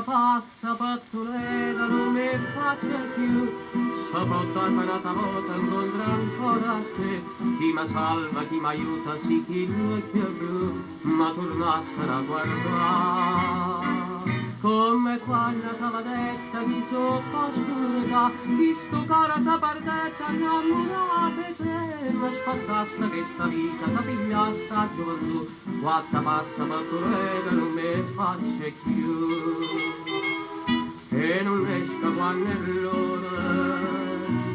passa, pattuleta, non mi faccia più. Sopra una volta incontra ancora te, chi mi salva, chi mi aiuta, sì, chi l'occhio blu, ma tornassero a guardare. Come quando t'aveva detta di sopra oscurità, di sto coro s'apardetta innamorate te, ma spazzaste questa vita, ta pigliasta a gioventù, quatta passa pattureta non mi faccia più. E non esca quando è l'ora,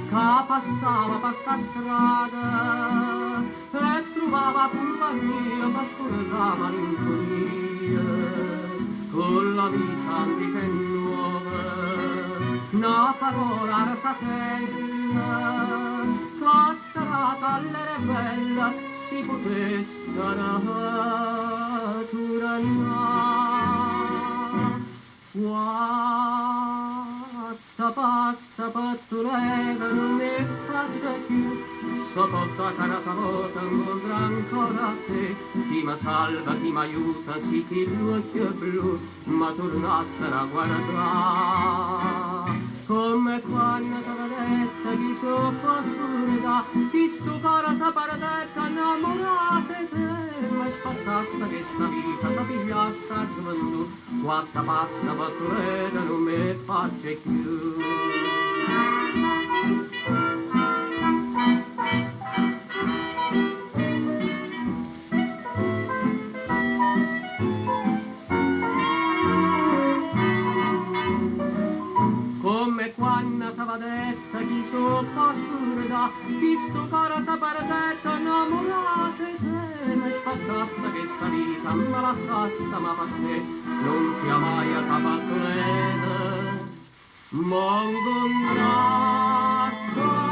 che passava per sta strada, e trovava compagnia per scordare malinconia. Con la vita antica e nuova, una parola rasatella, che sarà alle bella, si potesse naturare. Guarda, passa, pattuleta, non mi faccia più, sopporta carata volta, incontra ancora te, chi mi salva, chi mi aiuta, sì, chi l'occhio blu, ma tornassero a guardare. Come quando t'aveva detta chi sopra oscurità, chi sto coro s'apardetta, innamorate te, ma spazzaste questa vita, ta pigliasta a gioventù, quatta passa, pattureta, non mi faccia più. Come quando t'aveva detta chi sopra oscurità, chi sto coro s'apardetta, innamorate te, ma spazzaste questa vita, ma lasciaste, ma per te, non sia mai a capattoleta, mongo un grasso.